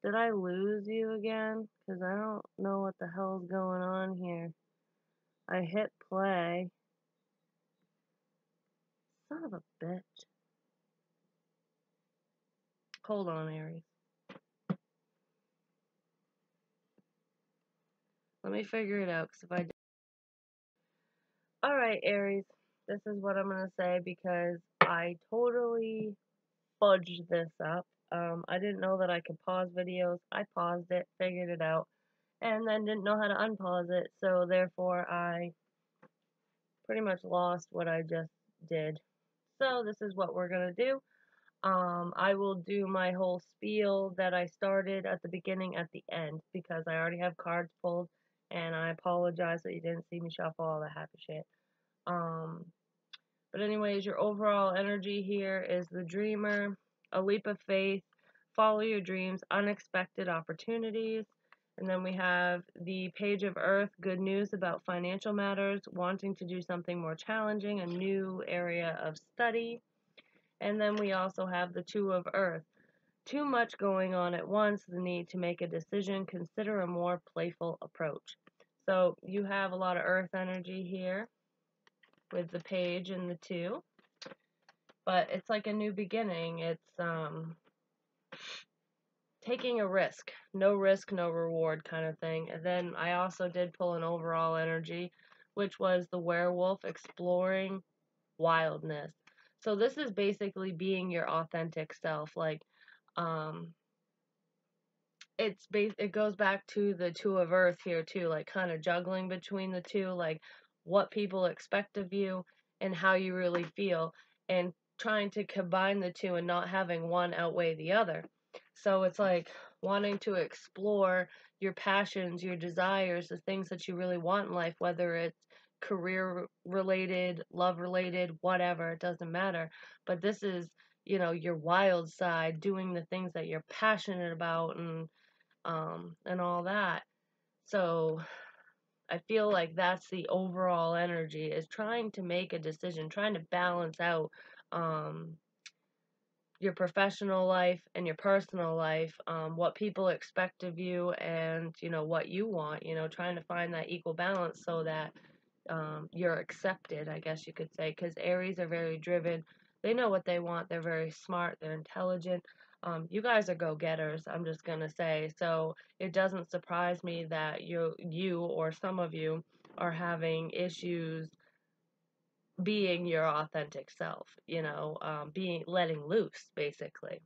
Did I lose you again? Because I don't know what the hell's going on here. I hit play. Son of a bitch. Hold on, Aries. Let me figure it out, because if I do... Alright, Aries. This is what I'm going to say, because I totally fudged this up. I didn't know that I could pause videos. I paused it, figured it out, and then didn't know how to unpause it, so therefore I pretty much lost what I just did. So this is what we're going to do. I will do my whole spiel that I started at the beginning at the end, because I already have cards pulled, and I apologize that you didn't see me shuffle all the happy shit. But anyways, your overall energy here is the dreamer, a leap of faith, follow your dreams, unexpected opportunities. And then we have the page of earth, good news about financial matters, wanting to do something more challenging, a new area of study. And then we also have the two of earth, too much going on at once, the need to make a decision, consider a more playful approach. So you have a lot of earth energy here with the page and the two, but it's like a new beginning. It's taking a risk, no reward kind of thing. And then I also did pull an overall energy, which was the werewolf, exploring wildness. So this is basically being your authentic self. Like, it goes back to the two of earth here too, like kind of juggling between the two, like what people expect of you and how you really feel, and trying to combine the two and not having one outweigh the other. So it's like wanting to explore your passions, your desires, the things that you really want in life, whether it's career related, love related, whatever, it doesn't matter. But this is, your wild side, doing the things that you're passionate about, and all that. So I feel like that's the overall energy, is trying to make a decision, trying to balance out your professional life and your personal life, what people expect of you, and what you want, trying to find that equal balance so that you're accepted, I guess you could say, because Aries are very driven. They know what they want. They're very smart. They're intelligent. You guys are go-getters, I'm just going to say. So it doesn't surprise me that you or some of you are having issues being your authentic self, letting loose, basically.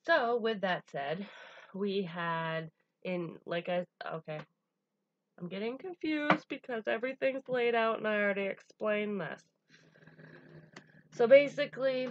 So with that said, we had okay, I'm getting confused because everything's laid out and I already explained this. So basically,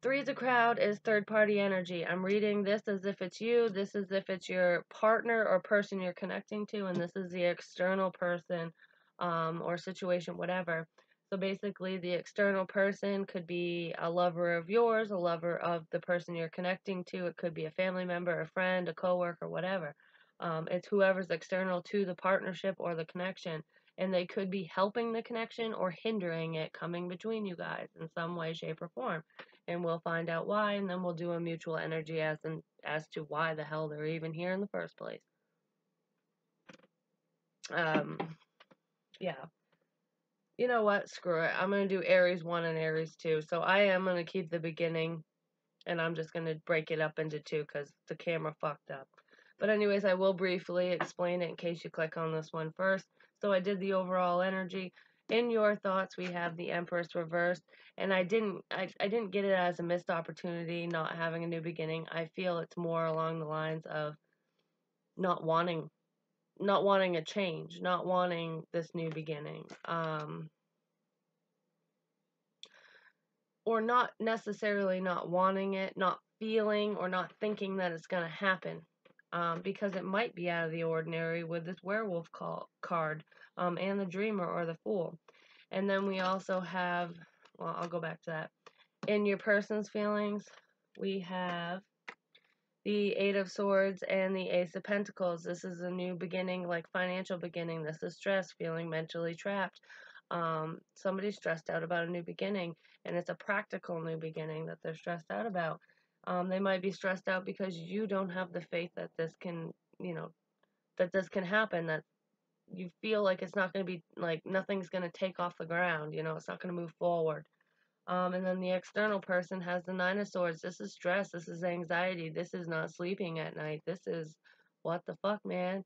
Three's a crowd is third-party energy. I'm reading this as if it's you, this as if it's your partner or person you're connecting to, and this is the external person or situation, whatever. So basically, the external person could be a lover of yours, a lover of the person you're connecting to. It could be a family member, a friend, a coworker, whatever. It's whoever's external to the partnership or the connection. And they could be helping the connection or hindering it coming between you guys in some way, shape, or form. And we'll find out why, and then we'll do a mutual energy as to why the hell they're even here in the first place. Yeah. You know what? Screw it. I'm going to do Aries 1 and Aries 2. So I am going to keep the beginning, and I'm just going to break it up into two because the camera fucked up. But anyways, I will briefly explain it in case you click on this one first. So I did the overall energy. In your thoughts, we have the Empress reversed, and I didn't get it as a missed opportunity, not having a new beginning. I feel it's more along the lines of not wanting a change, not wanting this new beginning, or not necessarily not wanting it, not feeling or not thinking that it's going to happen. Because it might be out of the ordinary with this werewolf card, and the dreamer or the fool. And then we also have, well, I'll go back to that. In your person's feelings, we have the Eight of Swords and the Ace of Pentacles. This is a new beginning, like financial beginning. This is stress, feeling mentally trapped. Somebody's stressed out about a new beginning, and it's a practical new beginning that they're stressed out about. They might be stressed out because you don't have the faith that this can, that this can happen, that you feel like it's not going to be, like, nothing's going to take off the ground, it's not going to move forward. And then the external person has the Nine of Swords. This is stress. This is anxiety. This is not sleeping at night. This is, what the fuck, man?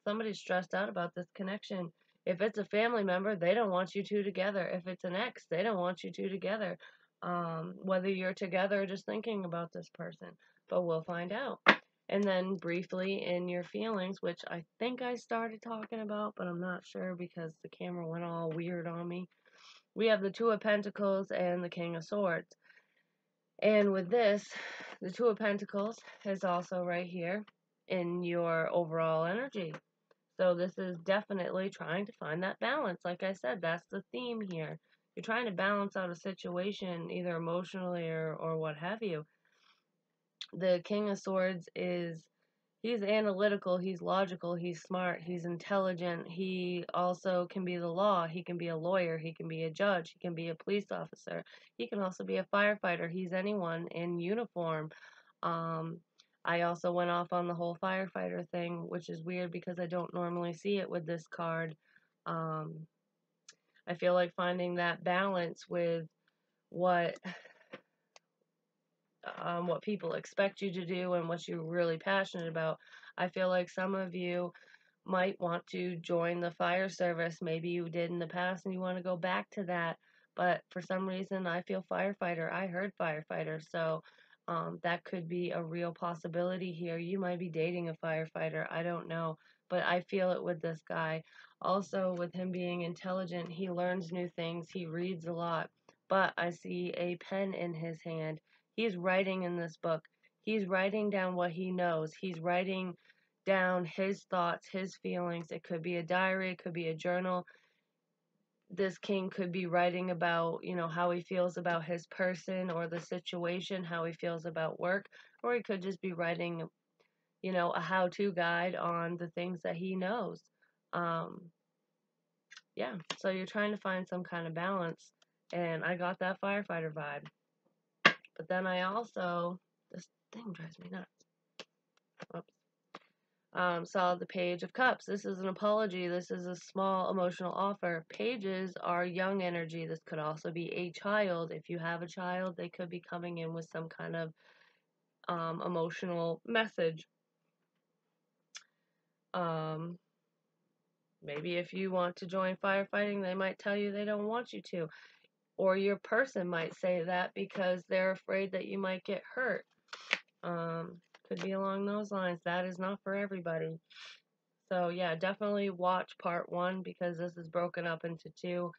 Somebody's stressed out about this connection. If it's a family member, they don't want you two together. If it's an ex, they don't want you two together. Whether you're together or just thinking about this person. But we'll find out. And then briefly in your feelings, which I think I started talking about, but I'm not sure because the camera went all weird on me. We have the Two of Pentacles and the King of Swords. And with this, the Two of Pentacles is also right here in your overall energy. So this is definitely trying to find that balance. Like I said, that's the theme here. You're trying to balance out a situation, either emotionally or what have you. The King of Swords he's analytical, he's logical, he's smart, he's intelligent. He also can be the law. He can be a lawyer. He can be a judge. He can be a police officer. He can also be a firefighter. He's anyone in uniform. I also went off on the whole firefighter thing, which is weird because I don't normally see it with this card. I feel like finding that balance with what people expect you to do and what you're really passionate about. I feel like some of you might want to join the fire service. Maybe you did in the past and you want to go back to that. But for some reason, I feel firefighter. I heard firefighter. So that could be a real possibility here. You might be dating a firefighter. I don't know. But I feel it with this guy. Also, with him being intelligent, he learns new things. He reads a lot. But I see a pen in his hand. He's writing in this book. He's writing down what he knows. He's writing down his thoughts, his feelings. It could be a diary, it could be a journal. This king could be writing about, how he feels about his person or the situation, how he feels about work, or he could just be writing, a how-to guide on the things that he knows. Yeah, so you're trying to find some kind of balance, and I got that firefighter vibe. But then I also, this thing drives me nuts. Oops. Saw the Page of Cups. This is an apology. This is a small emotional offer. Pages are young energy. This could also be a child. If you have a child, they could be coming in with some kind of emotional message. Maybe if you want to join firefighting, they might tell you they don't want you to. Or your person might say that because they're afraid that you might get hurt. Could be along those lines. That is not for everybody. So yeah, definitely watch part 1 because this is broken up into 2.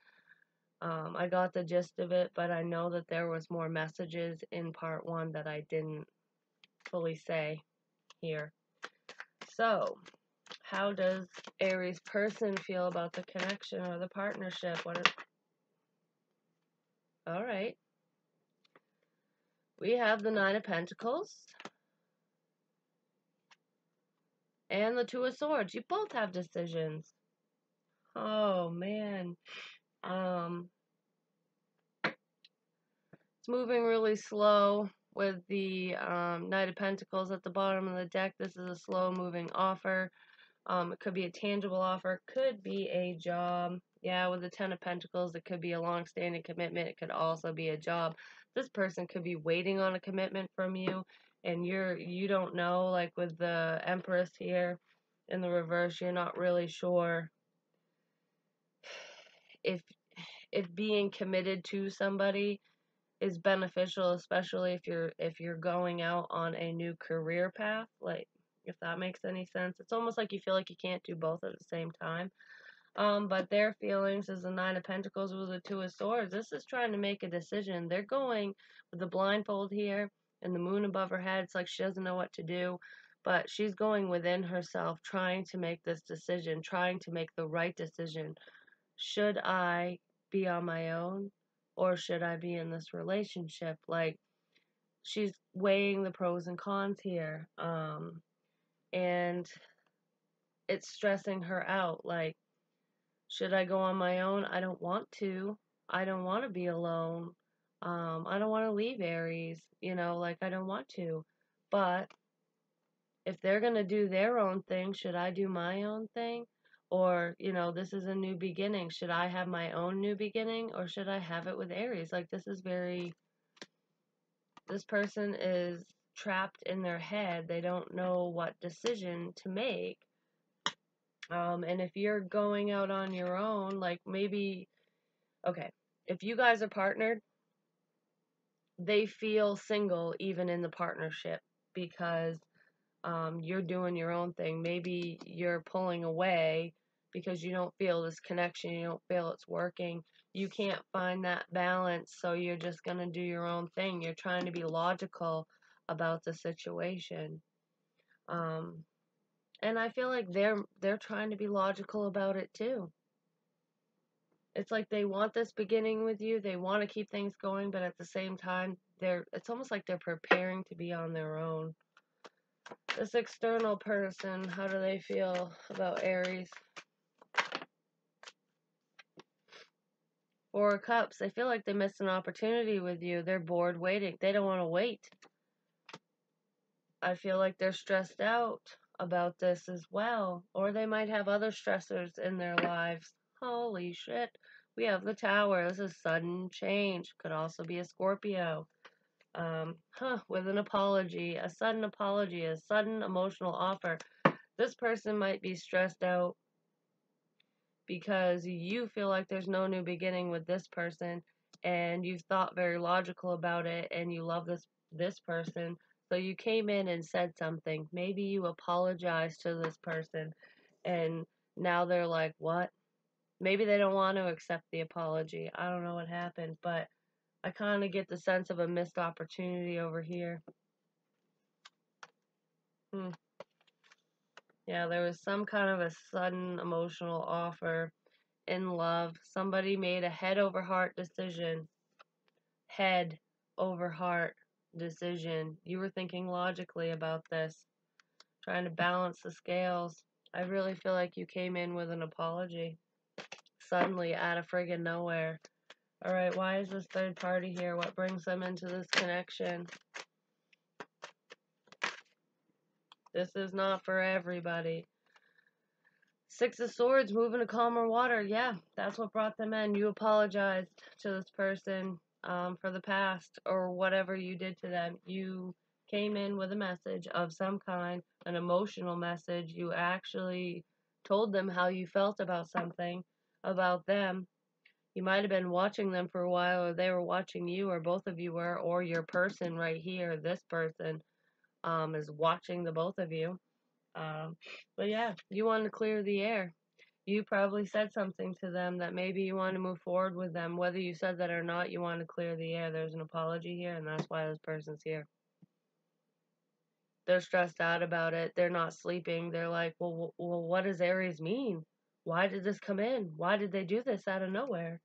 I got the gist of it, but I know that there was more messages in part 1 that I didn't fully say here. So, how does Aries person feel about the connection or the partnership? All right. We have the Nine of Pentacles and the Two of Swords. You both have decisions. Oh man. It's moving really slow with the Knight of Pentacles at the bottom of the deck. This is a slow moving offer. It could be a tangible offer, could be a job. Yeah, with the Ten of Pentacles, it could be a long-standing commitment. It could also be a job. This person could be waiting on a commitment from you, and you don't know. Like with the Empress here in the reverse, you're not really sure if being committed to somebody is beneficial, especially if you're going out on a new career path. Like, if that makes any sense. It's almost like you feel like you can't do both at the same time. But their feelings is the Nine of Pentacles with the Two of Swords. This is trying to make a decision. They're going with the blindfold here and the moon above her head. It's like she doesn't know what to do, but she's going within herself, trying to make this decision, trying to make the right decision. Should I be on my own, or should I be in this relationship? Like, she's weighing the pros and cons here. And it's stressing her out. Like, should I go on my own? I don't want to. I don't want to be alone. I don't want to leave Aries, you know, like I don't want to. But if they're going to do their own thing, should I do my own thing? Or, you know, this is a new beginning. Should I have my own new beginning or should I have it with Aries? Like, this person is trapped in their head. They don't know what decision to make. And if you're going out on your own, like maybe, okay, if you guys are partnered, they feel single even in the partnership because you're doing your own thing. Maybe you're pulling away because you don't feel this connection, you don't feel it's working. You can't find that balance, so you're just going to do your own thing. You're trying to be logical about the situation. And I feel like they're trying to be logical about it too. It's like they want this beginning with you. They want to keep things going, but at the same time, it's almost like they're preparing to be on their own. This external person, how do they feel about Aries? Four of Cups, they feel like they missed an opportunity with you. They're bored waiting. They don't want to wait. I feel like they're stressed out about this as well. Or they might have other stressors in their lives. Holy shit. We have the Tower. This is sudden change. Could also be a Scorpio. With an apology, a sudden emotional offer. This person might be stressed out because you feel like there's no new beginning with this person and you've thought very logical about it and you love this person. So you came in and said something. Maybe you apologized to this person and now they're like, what? Maybe they don't want to accept the apology. I don't know what happened, but I kind of get the sense of a missed opportunity over here. Yeah, there was some kind of a sudden emotional offer in love. Somebody made a head over heart decision. Head over heart decision. You were thinking logically about this, trying to balance the scales. I really feel like you came in with an apology. Suddenly, out of friggin' nowhere. Alright, why is this third party here? What brings them into this connection? This is not for everybody. Six of Swords, moving to calmer water. Yeah, that's what brought them in. You apologized to this person for the past or whatever you did to them. You came in with a message of some kind, an emotional message. You actually told them how you felt about something, about them. You might have been watching them for a while, or they were watching you, or both of you were, or your person right here, this person, is watching the both of you. But yeah, you want to clear the air. You probably said something to them that maybe you want to move forward with them. Whether you said that or not, you want to clear the air. There's an apology here, and that's why this person's here. They're stressed out about it. They're not sleeping. They're like, well, what does Aries mean? Why did this come in? Why did they do this out of nowhere?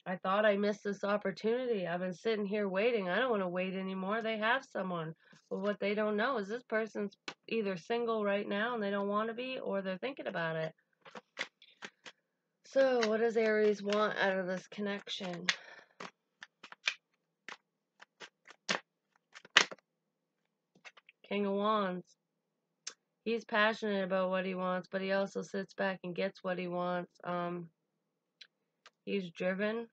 I thought I missed this opportunity. I've been sitting here waiting. I don't want to wait anymore. They have someone. But what they don't know is this person's either single right now and they don't want to be, or they're thinking about it. So, what does Aries want out of this connection? King of Wands. He's passionate about what he wants, but he also sits back and gets what he wants. He's driven.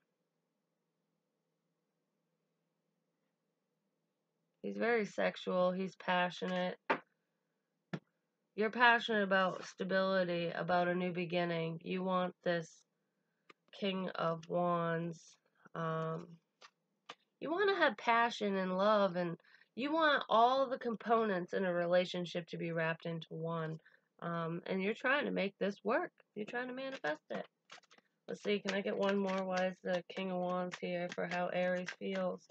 He's very sexual. He's passionate. You're passionate about stability, about a new beginning. You want this King of Wands. You want to have passion and love, and you want all the components in a relationship to be wrapped into one. And you're trying to make this work. You're trying to manifest it. Let's see, can I get one more? Why is the King of Wands here for how Aries feels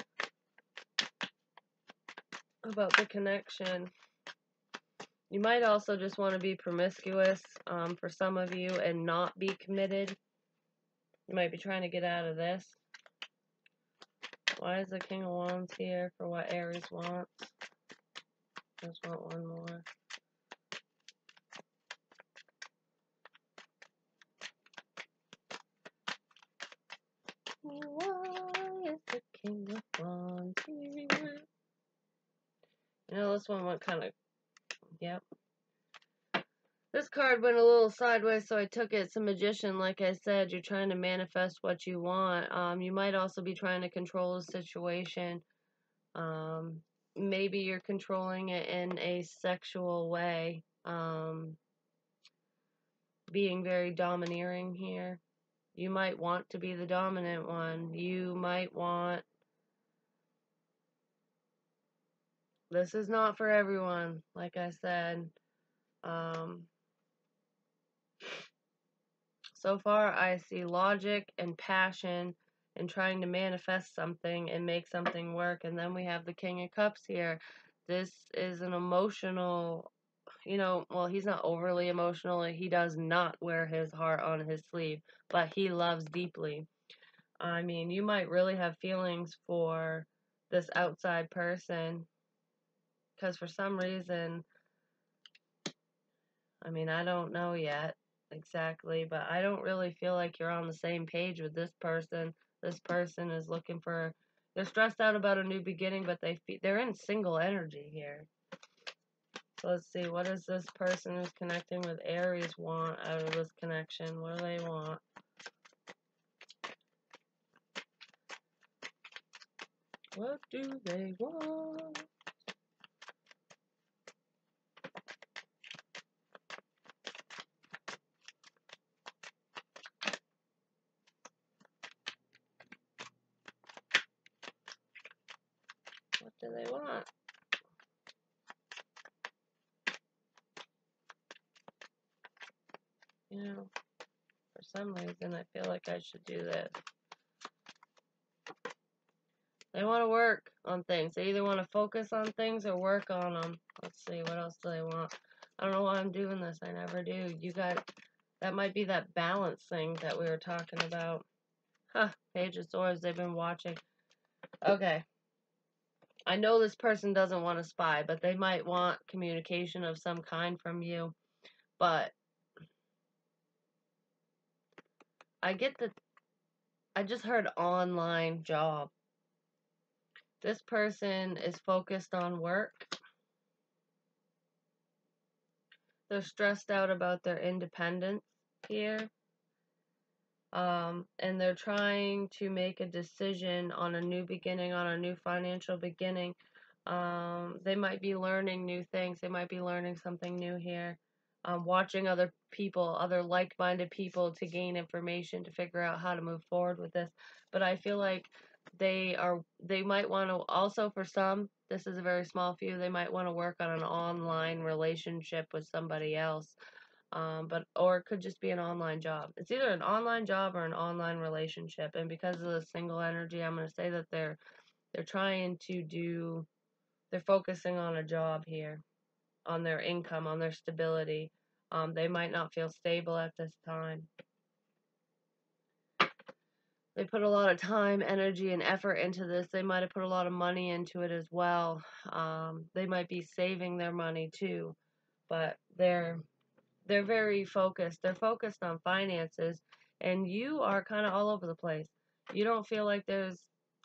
about the connection? You might also just want to be promiscuous for some of you and not be committed. You might be trying to get out of this. Why is the King of Wands here for what Aries wants? Just want one more. this one went kind of, yep. This card went a little sideways, so I took it. It's a magician, like I said. You're trying to manifest what you want. You might also be trying to control a situation. Maybe you're controlling it in a sexual way. Being very domineering here. You might want to be the dominant one. You might want... This is not for everyone, like I said. So far, I see logic and passion and trying to manifest something and make something work. And then we have the King of Cups here. This is an emotional, well, he's not overly emotional. He does not wear his heart on his sleeve, but he loves deeply. I mean, you might really have feelings for this outside person because for some reason, I mean, I don't know yet exactly, but I don't really feel like you're on the same page with this person. This person is looking for, they're stressed out about a new beginning, but they're in single energy here. So let's see, what does this person who's connecting with Aries want out of this connection? What do they want? What do they want? What do they want? You know, for some reason I feel like I should do this. They want to work on things. They either want to focus on things or work on them. Let's see, what else do they want? I don't know why I'm doing this. I never do. That might be that balance thing that we were talking about. Huh, Page of Swords, they've been watching. Okay. I know this person doesn't want to spy, but they might want communication of some kind from you. But I just heard online job. This person is focused on work. They're stressed out about their independence here. And they're trying to make a decision on a new beginning, on a new financial beginning. They might be learning new things. They might be learning something new here. Watching other people, other like-minded people to gain information to figure out how to move forward with this. But I feel like they might want to also, for some, this is a very small few, they might want to work on an online relationship with somebody else. Or it could just be an online job. It's either an online job or an online relationship. And because of the single energy, I'm going to say that they're focusing on a job here, on their income, on their stability. They might not feel stable at this time. They put a lot of time, energy, and effort into this. They might have put a lot of money into it as well. They might be saving their money too, but they're very focused. They're focused on finances, and you are kind of all over the place. You don't feel like there's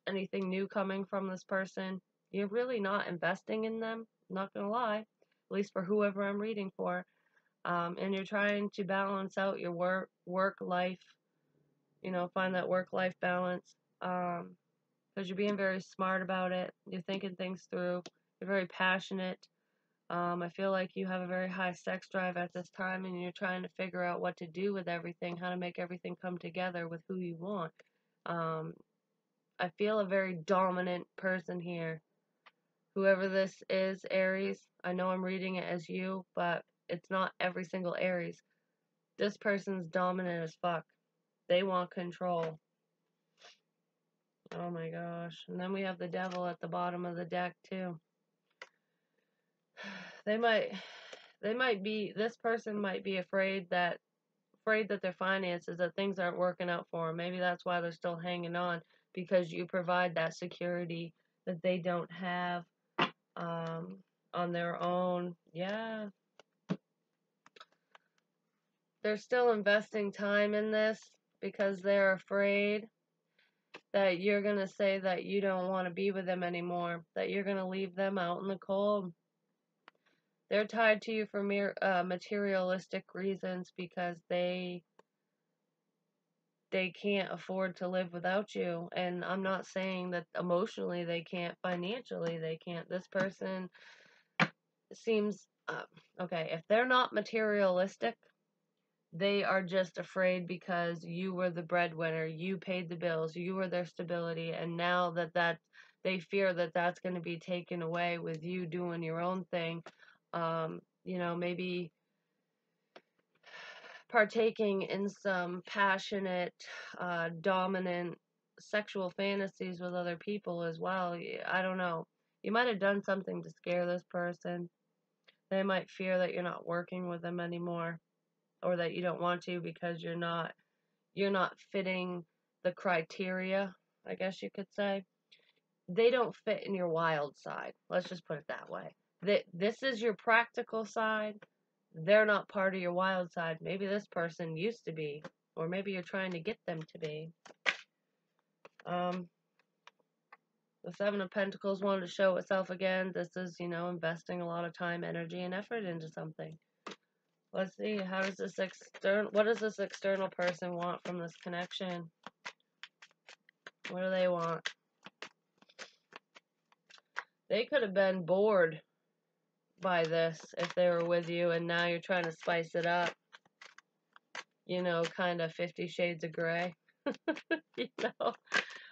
anything new coming from this person. You're really not investing in them, not gonna lie, at least for whoever I'm reading for. And you're trying to balance out your work life, find that work-life balance, because you're being very smart about it. You're thinking things through. You're very passionate. I feel like you have a very high sex drive at this time, and you're trying to figure out what to do with everything, how to make everything come together with who you want. I feel a very dominant person here. Whoever this is, Aries, I know I'm reading it as you, but it's not every single Aries. This person's dominant as fuck. They want control. Oh my gosh. And then we have the devil at the bottom of the deck too. This person might be afraid that their finances, that things aren't working out for them. Maybe that's why they're still hanging on, because you provide that security that they don't have on their own. Yeah. They're still investing time in this because they're afraid that you're going to say that you don't want to be with them anymore, that you're going to leave them out in the cold. They're tied to you for materialistic reasons because they can't afford to live without you. And I'm not saying that emotionally they can't, financially they can't. This person seems, okay, if they're not materialistic, they are just afraid because you were the breadwinner, you paid the bills, you were their stability, and now that they fear that that's going to be taken away with you doing your own thing. You know, maybe partaking in some passionate, dominant sexual fantasies with other people as well. I don't know. You might have done something to scare this person. They might fear that you're not working with them anymore, or that you don't want to because you're not fitting the criteria, I guess you could say. They don't fit in your wild side. Let's just put it that way. This is your practical side. They're not part of your wild side. Maybe this person used to be, or maybe you're trying to get them to be. The Seven of Pentacles wanted to show itself again. This is, you know, investing a lot of time, energy, and effort into something. Let's see, what does this external person want from this connection? What do they want? They could have been bored by this if they were with you, and now you're trying to spice it up. You know, kind of 50 Shades of Grey. You know,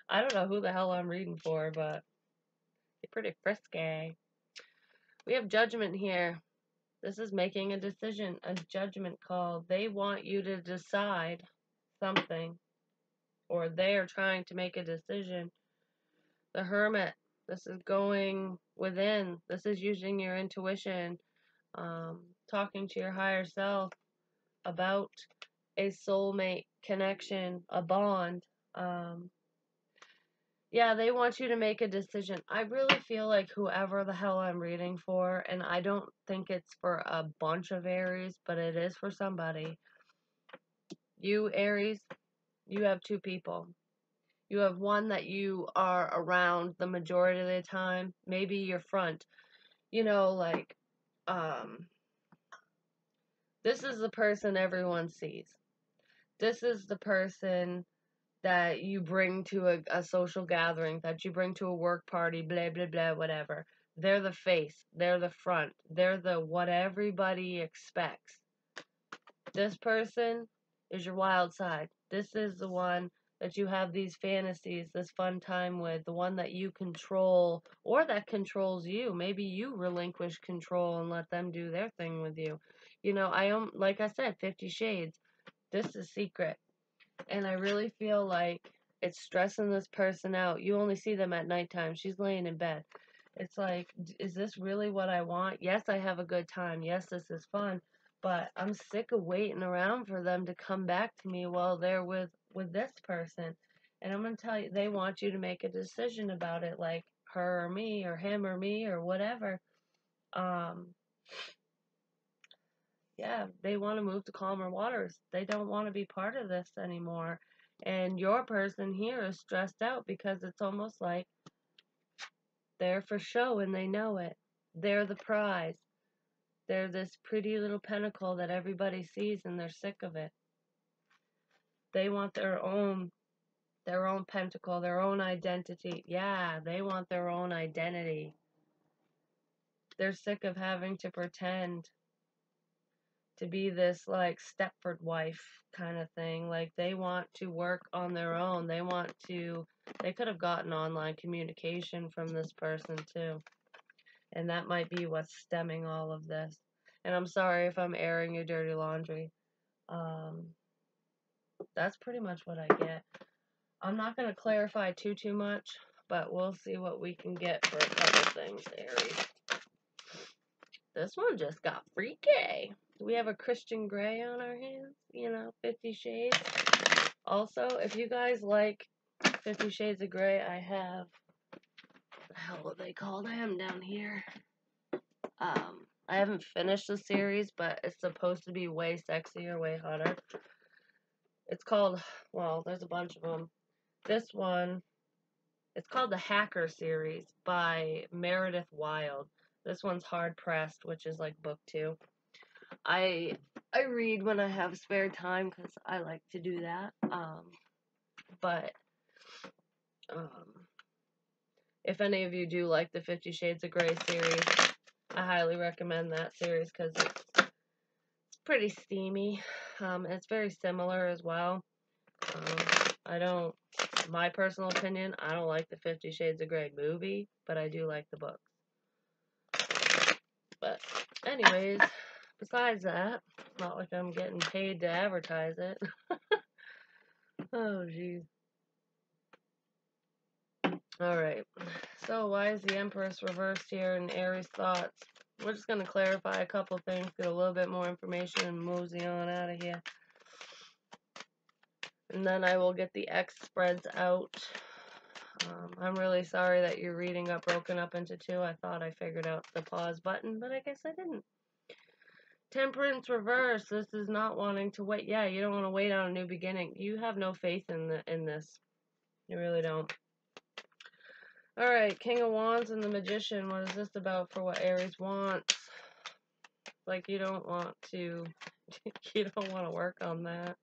I don't know who the hell I'm reading for, but you're pretty frisky. We have Judgment here. This is making a decision, a judgment call. They want you to decide something, or they are trying to make a decision. The Hermit. This is going within. This is using your intuition, talking to your higher self about a soulmate connection, a bond. Yeah, they want you to make a decision. I really feel like whoever the hell I'm reading for, and I don't think it's for a bunch of Aries, but it is for somebody. You, Aries, you have two people. You have one that you are around the majority of the time, maybe your front. You know, like, this is the person everyone sees. This is the person that you bring to a social gathering, that you bring to a work party, blah, blah, blah, whatever. They're the face. They're the front. They're the what everybody expects. This person is your wild side. This is the one that you have these fantasies, this fun time with, the one that you control, or that controls you. Maybe you relinquish control and let them do their thing with you. You know, like I said, 50 Shades. This is secret. And I really feel like it's stressing this person out. You only see them at nighttime. She's laying in bed. It's like, is this really what I want? Yes, I have a good time. Yes, this is fun. But I'm sick of waiting around for them to come back to me while they're with this person. And I'm going to tell you, they want you to make a decision about it, like her or me, or him or me, or whatever. Yeah, they want to move to calmer waters. They don't want to be part of this anymore. And your person here is stressed out because it's almost like they're for show and they know it. They're the prize. They're this pretty little pentacle that everybody sees and they're sick of it. They want their own pentacle, their own identity. Yeah, they want their own identity. They're sick of having to pretend to be this like Stepford wife kind of thing. Like they want to work on their own. They could have gotten online communication from this person too. And that might be what's stemming all of this. And I'm sorry if I'm airing your dirty laundry. That's pretty much what I get. I'm not going to clarify too much, but we'll see what we can get for a couple things, Aries. This one just got freaky. We have a Christian Grey on our hands, 50 Shades. Also, if you guys like 50 Shades of Grey, I have, what the hell would they call them down here? I haven't finished the series, but it's supposed to be way sexier, way hotter. It's called, well, there's a bunch of them. This one, it's called the Hacker series by Meredith Wild. This one's hard pressed, which is like book 2. I read when I have spare time because I like to do that. But if any of you do like the 50 Shades of Grey series, I highly recommend that series because it's pretty steamy. It's very similar as well. My personal opinion, I don't like the 50 Shades of Grey movie, but I do like the book. But anyways, besides that, it's not like I'm getting paid to advertise it. Oh, jeez. Alright, so why is the Empress reversed here in Aries thoughts? We're just going to clarify a couple things, get a little bit more information, and mosey on out of here. And then I will get the X spreads out. I'm really sorry that your reading got broken up into 2. I thought I figured out the pause button, but I guess I didn't. Temperance reverse. This is not wanting to wait. Yeah, you don't want to wait on a new beginning. You have no faith in this. You really don't. Alright, King of Wands and the Magician. What is this about for what Aries wants? Like, you don't want to work on that.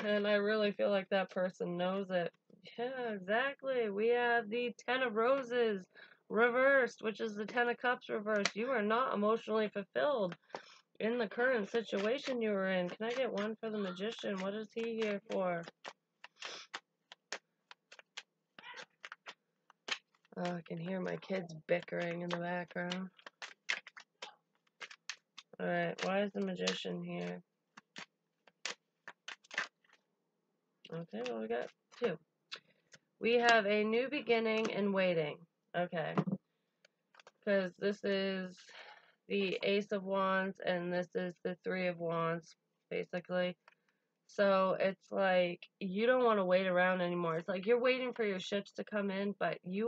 And I really feel like that person knows it. Yeah, exactly. We have the 10 of Roses reversed, which is the 10 of Cups reversed. You are not emotionally fulfilled in the current situation you are in. Can I get one for the Magician? What is he here for? Oh, I can hear my kids bickering in the background. Alright, why is the Magician here? Okay, well, we got 2. We have a new beginning and waiting. Okay. Because this is the Ace of Wands and this is the 3 of Wands, basically. So it's like you don't want to wait around anymore. It's like you're waiting for your ships to come in, but he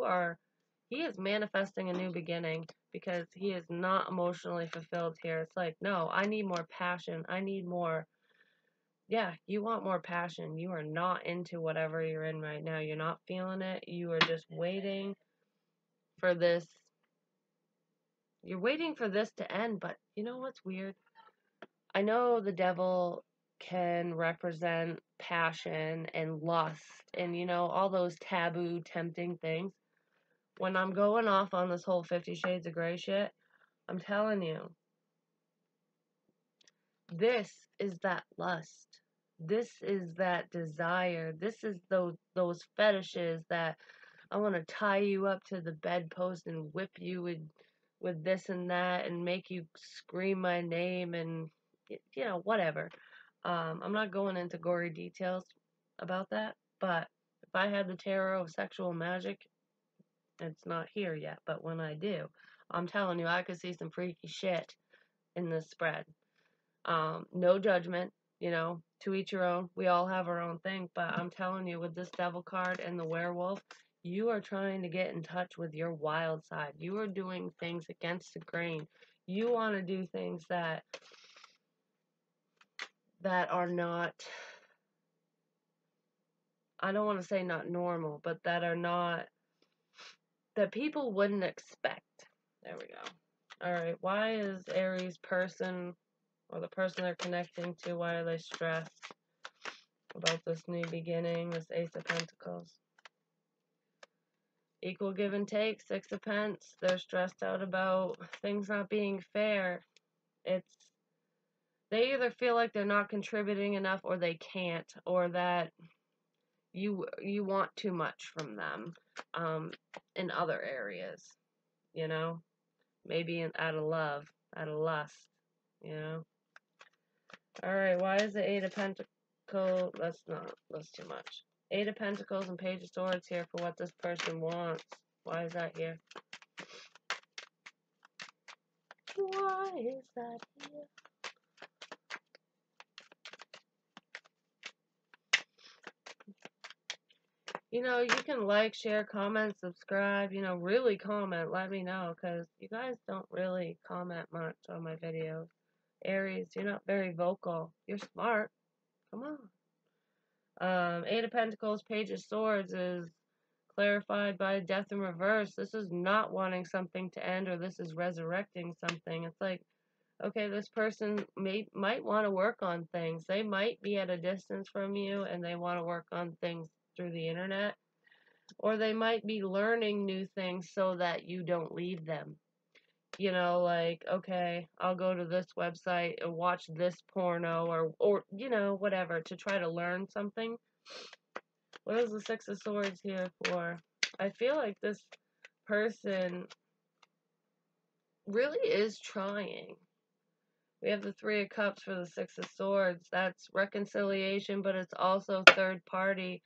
is manifesting a new beginning because he is not emotionally fulfilled here. It's like, no, I need more passion. I need more. Yeah, you want more passion. You are not into whatever you're in right now. You're not feeling it. You are just waiting for this. You're waiting for this to end, but you know what's weird? I know the devil can represent passion and lust and, all those taboo, tempting things. When I'm going off on this whole 50 Shades of Grey shit, I'm telling you, this is that lust. This is that desire. This is those fetishes that I want to tie you up to the bedpost and whip you with this and that and make you scream my name and, whatever. I'm not going into gory details about that, but if I had the tarot of sexual magic, it's not here yet, but when I do, I'm telling you, I could see some freaky shit in this spread. No judgment, to each your own. We all have our own thing, but I'm telling you, with this devil card and the werewolf, you are trying to get in touch with your wild side. You are doing things against the grain. You want to do things that are not, I don't want to say not normal, but that are not, that people wouldn't expect. There we go. Alright, why is Aries person, or the person they're connecting to, why are they stressed about this new beginning, this Ace of Pentacles? Equal give and take, 6 of Pence. They're stressed out about things not being fair. They either feel like they're not contributing enough or they can't, or that you want too much from them in other areas, maybe out of love, out of lust, Alright, why is the 8 of Pentacles? That's too much. 8 of Pentacles and Page of Swords here for what this person wants. Why is that here? Why is that here? You can like, share, comment, subscribe, really comment, let me know, because you guys don't really comment much on my videos. Aries, you're not very vocal. You're smart. Come on. 8 of Pentacles, Page of Swords is clarified by death in reverse. This is not wanting something to end, or this is resurrecting something. It's like, okay, this person might want to work on things. They might be at a distance from you and they want to work on things through the internet, or they might be learning new things so that you don't leave them. You know, like, okay, I'll go to this website and watch this porno, or you know, whatever, to try to learn something. What is the Six of Swords here for? I feel like this person really is trying. We have the Three of Cups for the Six of Swords. That's reconciliation, but it's also third party,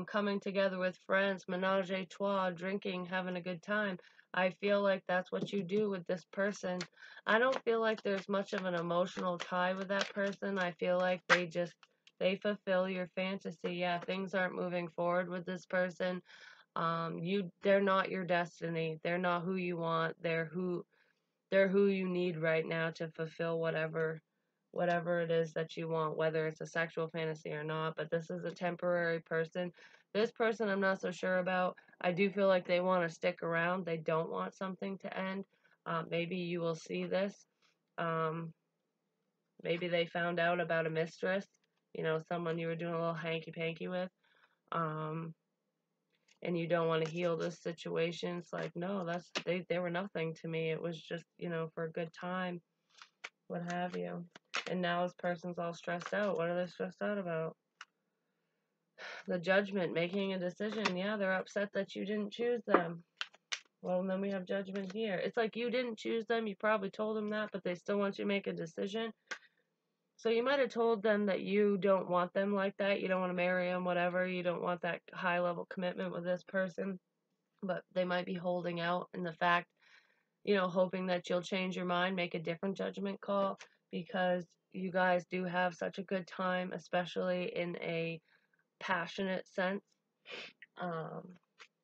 coming together with friends, menage a trois, drinking, having a good time. I feel like that's what you do with this person. I don't feel like there's much of an emotional tie with that person. I feel like they fulfill your fantasy. Yeah, things aren't moving forward with this person. They're not your destiny. They're not who you want. They're who you need right now to fulfill whatever it is that you want, whether it's a sexual fantasy or not. But this is a temporary person. This person I'm not so sure about. I do feel like they want to stick around. They don't want something to end. Maybe you will see this. Um, Maybe they found out about a mistress, you know, someone you were doing a little hanky-panky with. Um, and you don't want to heal this situation. It's like, no, they were nothing to me. It was just, you know, for a good time, what have you. And now this person's all stressed out. What are they stressed out about? The Judgment, making a decision. Yeah, they're upset that you didn't choose them. Well, and then we have Judgment here. It's like you didn't choose them. You probably told them that, but they still want you to make a decision. So you might have told them that you don't want them like that. You don't want to marry them, whatever. You don't want that high level commitment with this person. But they might be holding out in the fact, you know, hoping that you'll change your mind, make a different judgment call, because you guys do have such a good time, especially in a passionate sense.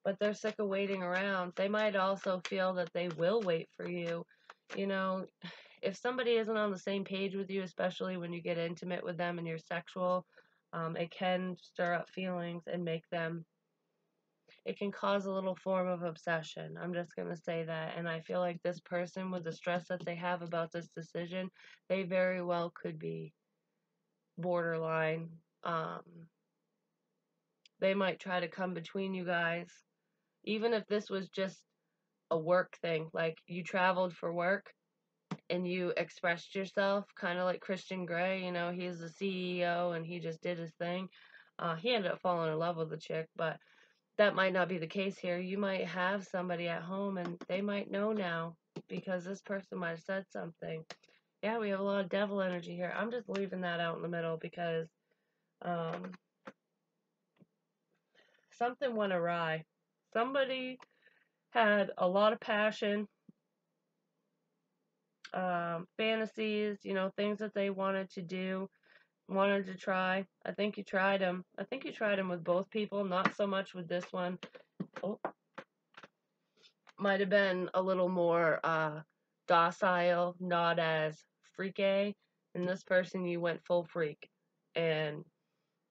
But they're sick of waiting around. They might also feel that they will wait for you. You know, if somebody isn't on the same page with you, especially when you get intimate with them and you're sexual, it can stir up feelings and make them, it can cause a little form of obsession. I'm just going to say that. And I feel like this person, with the stress that they have about this decision, they very well could be borderline. Um, they might try to come between you guys. Even if this was just a work thing, like you traveled for work and you expressed yourself, kind of like Christian Grey, you know, he's the CEO and he just did his thing. He ended up falling in love with the chick, but that might not be the case here. You might have somebody at home and they might know now because this person might have said something. Yeah, we have a lot of devil energy here. I'm just leaving that out in the middle because um, something went awry. Somebody had a lot of passion, fantasies, you know, things that they wanted to do, wanted to try. I think you tried them. I think you tried them with both people, not so much with this one. Oh, might have been a little more docile, not as freaky. And this person, you went full freak and,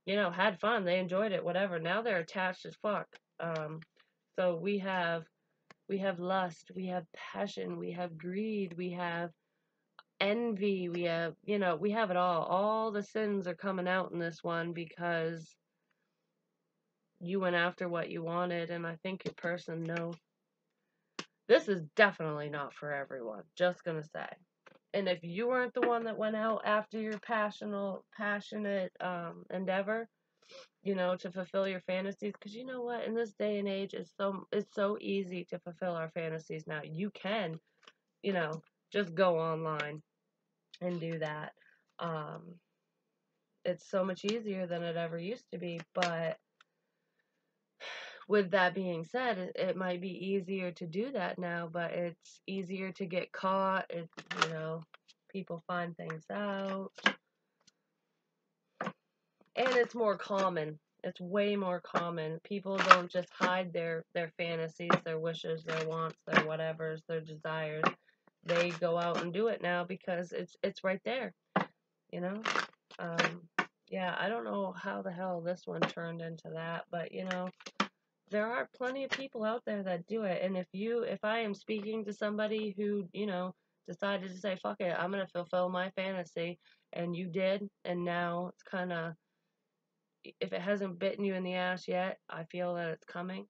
you know, had fun. They enjoyed it, whatever. Now they're attached as fuck. So we have lust, we have passion, we have greed, we have envy, we have, you know, we have it all. All the sins are coming out in this one because you went after what you wanted, and I think your person knows. This is definitely not for everyone, just gonna say. And if you weren't the one that went out after your passionate endeavor, you know, to fulfill your fantasies, because you know what, in this day and age, it's so easy to fulfill our fantasies now. You can, you know, just go online and do that. Um, it's so much easier than it ever used to be, but with that being said, it might be easier to do that now, but it's easier to get caught. It, you know, people find things out, and it's more common. It's way more common. People don't just hide their fantasies, their wishes, their wants, their whatevers, their desires. They go out and do it now because it's right there, you know. Yeah, I don't know how the hell this one turned into that, but you know, there are plenty of people out there that do it. And if I am speaking to somebody who, decided to say, fuck it, I'm going to fulfill my fantasy, and you did, and now it's kind of, if it hasn't bitten you in the ass yet, I feel that it's coming.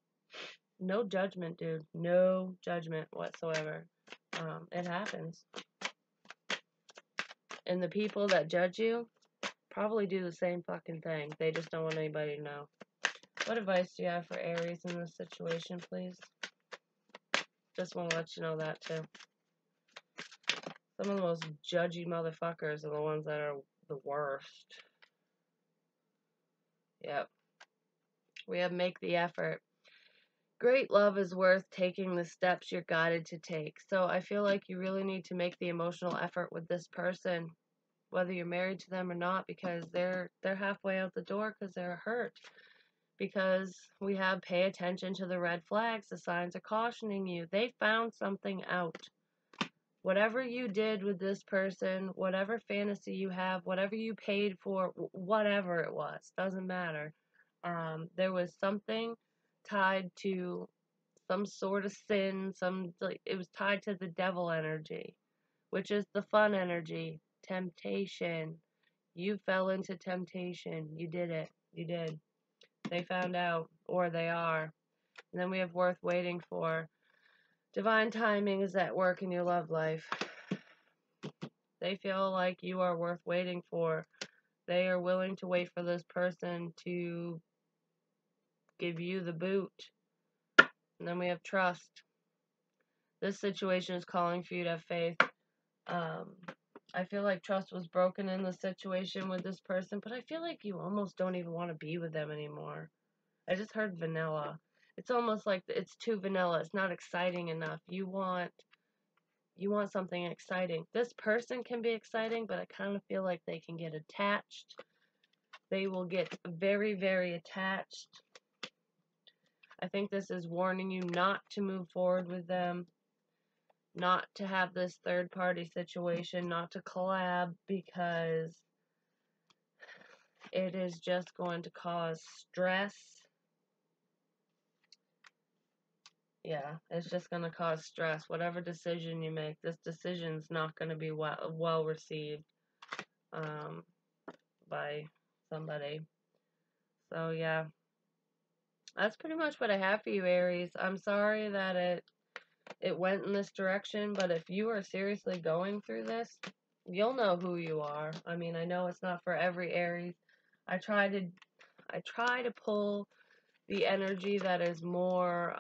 No judgment, dude. No judgment whatsoever. It happens. And the people that judge you probably do the same fucking thing. They just don't want anybody to know. What advice do you have for Aries in this situation, please? Just want to let you know that, too. Some of the most judgy motherfuckers are the ones that are the worst. Yep. We have make the effort. Great love is worth taking the steps you're guided to take. So I feel like you really need to make the emotional effort with this person, whether you're married to them or not, because they're halfway out the door because they're hurt. Because we have pay attention to the red flags, the signs are cautioning you. They found something out. Whatever you did with this person, whatever fantasy you have, whatever you paid for, whatever it was, doesn't matter. There was something tied to some sort of sin, it was tied to the devil energy, which is the fun energy, temptation. You fell into temptation. You did it. You did. They found out, or they are. And then we have worth waiting for. Divine timing is at work in your love life. They feel like you are worth waiting for. They are willing to wait for this person to give you the boot. And then we have trust. This situation is calling for you to have faith. I feel like trust was broken in the situation with this person, but I feel like you almost don't even want to be with them anymore. I just heard vanilla. It's almost like it's too vanilla. It's not exciting enough. You want something exciting. This person can be exciting, but I kind of feel like they can get attached. They will get very, very attached. I think this is warning you not to move forward with them, not to have this third-party situation, not to collab, because it is just going to cause stress. Yeah, it's just going to cause stress. Whatever decision you make, this decision's not going to be well received by somebody. So, yeah. That's pretty much what I have for you, Aries. I'm sorry that it went in this direction, but if you are seriously going through this, you'll know who you are. I mean, I know it's not for every Aries. I try to pull the energy that is more,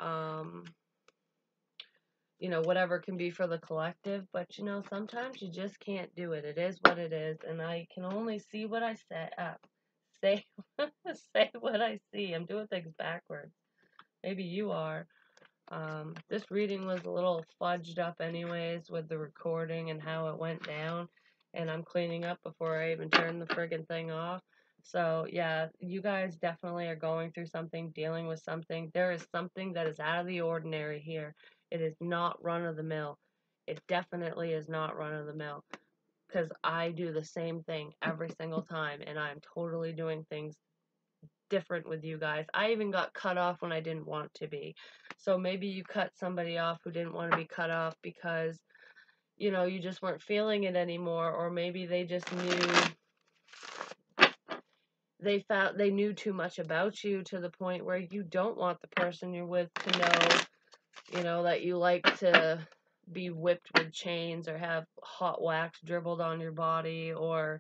whatever can be for the collective, but sometimes you just can't do it. It is what it is, and I can only see what I say say what I see. I'm doing things backwards. Maybe you are. This reading was a little fudged up anyways with the recording and how it went down, and I'm cleaning up before I even turn the friggin' thing off. So, yeah, you guys definitely are going through something, dealing with something. There is something that is out of the ordinary here. It is not run-of-the-mill. It definitely is not run-of-the-mill, because I do the same thing every single time, and I'm totally doing things different with you guys. I even got cut off when I didn't want to be. So maybe you cut somebody off who didn't want to be cut off because, you just weren't feeling it anymore, or maybe they just they knew too much about you to the point where you don't want the person you're with to know, that you like to be whipped with chains or have hot wax dribbled on your body, or,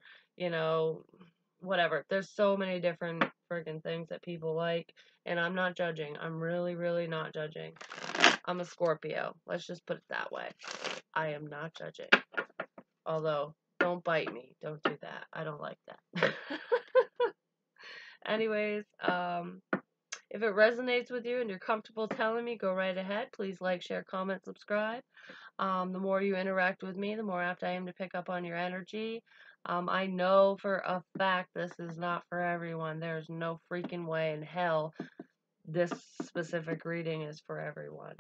whatever. There's so many different friggin' things that people like, and I'm not judging. I'm really, really not judging. I'm a Scorpio. Let's just put it that way. I am not judging. Although, don't bite me. Don't do that. I don't like that. Anyways, if it resonates with you and you're comfortable telling me, go right ahead. Please like, share, comment, subscribe. The more you interact with me, the more apt I am to pick up on your energy. I know for a fact this is not for everyone. There's no freaking way in hell this specific reading is for everyone.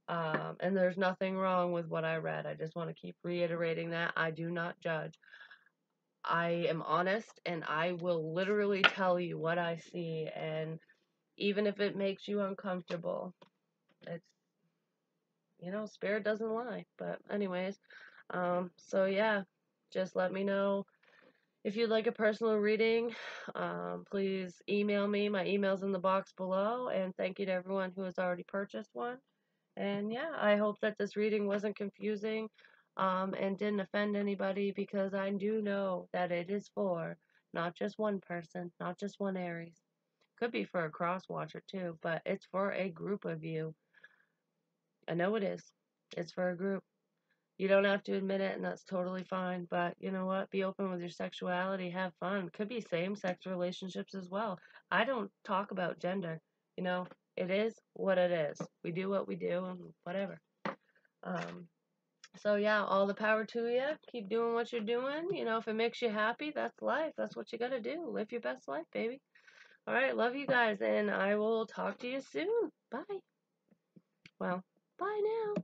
And there's nothing wrong with what I read. I just want to keep reiterating that. I do not judge. I am honest, and I will literally tell you what I see, and even if it makes you uncomfortable. It's, spirit doesn't lie. But anyways, so yeah, just let me know if you'd like a personal reading. Please email me. My email's in the box below. And thank you to everyone who has already purchased one. And yeah, I hope that this reading wasn't confusing and didn't offend anybody, because I do know that it is for not just one person, not just one Aries. Could be for a cross watcher too, but it's for a group of you. I know it is. It's for a group. You don't have to admit it, and that's totally fine. But you know what? Be open with your sexuality. Have fun. Could be same-sex relationships as well. I don't talk about gender. It is what it is. We do what we do, and whatever. So yeah, all the power to you. Keep doing what you're doing. If it makes you happy, that's life. That's what you gotta do. Live your best life, baby. All right, love you guys, and I will talk to you soon. Bye. Well, bye now.